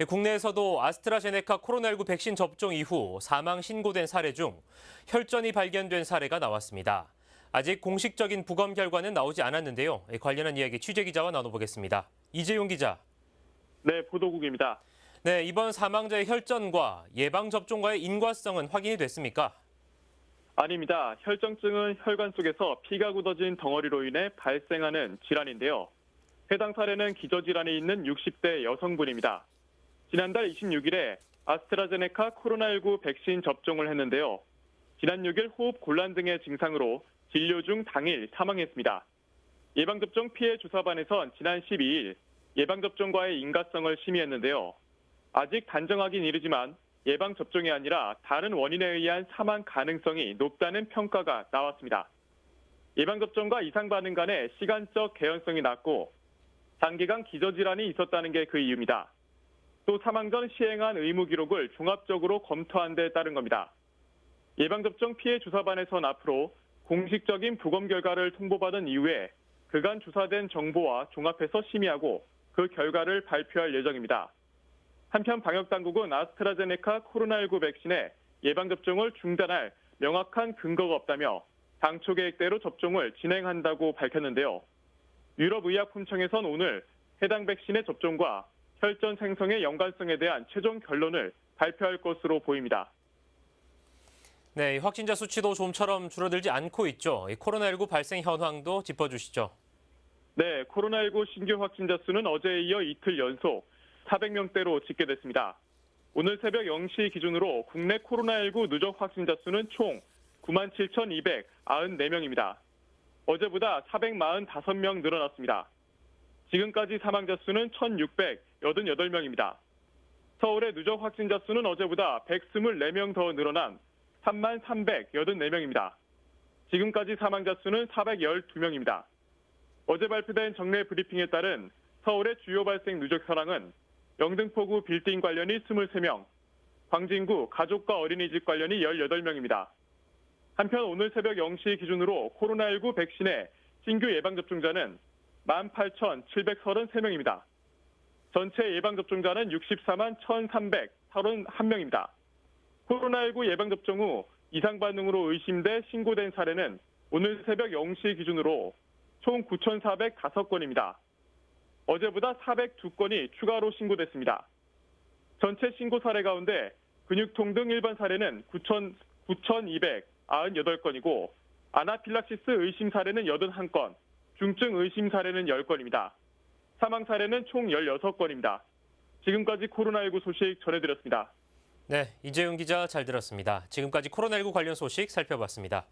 국내에서도 아스트라제네카 코로나19 백신 접종 이후 사망 신고된 사례 중 혈전이 발견된 사례가 나왔습니다. 아직 공식적인 부검 결과는 나오지 않았는데요. 관련한 이야기 취재 기자와 나눠보겠습니다. 이재용 기자. 네, 보도국입니다. 네, 이번 사망자의 혈전과 예방접종과의 인과성은 확인이 됐습니까? 아닙니다. 혈전증은 혈관 속에서 피가 굳어진 덩어리로 인해 발생하는 질환인데요. 해당 사례는 기저질환이 있는 60대 여성분입니다. 지난달 26일에 아스트라제네카 코로나19 백신 접종을 했는데요. 지난 6일 호흡 곤란 등의 증상으로 진료 중 당일 사망했습니다. 예방접종 피해 조사반에선 지난 12일 예방접종과의 인과성을 심의했는데요. 아직 단정하긴 이르지만 예방접종이 아니라 다른 원인에 의한 사망 가능성이 높다는 평가가 나왔습니다. 예방접종과 이상반응 간의 시간적 개연성이 낮고 단기간 기저질환이 있었다는 게 그 이유입니다. 또 사망 전 시행한 의무 기록을 종합적으로 검토한 데 따른 겁니다. 예방접종 피해 조사반에선 앞으로 공식적인 부검 결과를 통보받은 이후에 그간 조사된 정보와 종합해서 심의하고 그 결과를 발표할 예정입니다. 한편 방역당국은 아스트라제네카 코로나19 백신의 예방접종을 중단할 명확한 근거가 없다며 당초 계획대로 접종을 진행한다고 밝혔는데요. 유럽의약품청에선 오늘 해당 백신의 접종과 혈전 생성의 연관성에 대한 최종 결론을 발표할 것으로 보입니다. 네, 확진자 수치도 좀처럼 줄어들지 않고 있죠. 코로나19 발생 현황도 짚어주시죠. 네, 코로나19 신규 확진자 수는 어제에 이어 이틀 연속 400명대로 집계됐습니다. 오늘 새벽 0시 기준으로 국내 코로나19 누적 확진자 수는 총 97,294명입니다. 어제보다 445명 늘어났습니다. 지금까지 사망자 수는 1,688명입니다. 서울의 누적 확진자 수는 어제보다 124명 더 늘어난 33,384명입니다. 지금까지 사망자 수는 412명입니다. 어제 발표된 정례 브리핑에 따른 서울의 주요 발생 누적 사망은 영등포구 빌딩 관련이 23명, 광진구 가족과 어린이집 관련이 18명입니다. 한편 오늘 새벽 0시 기준으로 코로나19 백신의 신규 예방접종자는 18,733명입니다. 전체 예방접종자는 64만 1,331명입니다. 코로나19 예방접종 후 이상반응으로 의심돼 신고된 사례는 오늘 새벽 0시 기준으로 총 9,405건입니다. 어제보다 402건이 추가로 신고됐습니다. 전체 신고 사례 가운데 근육통 등 일반 사례는 9,298건이고 아나필락시스 의심 사례는 81건, 중증 의심 사례는 10건입니다. 사망 사례는 총 16건입니다. 지금까지 코로나19 소식 전해드렸습니다. 네, 이재용 기자 잘 들었습니다. 지금까지 코로나19 관련 소식 살펴봤습니다.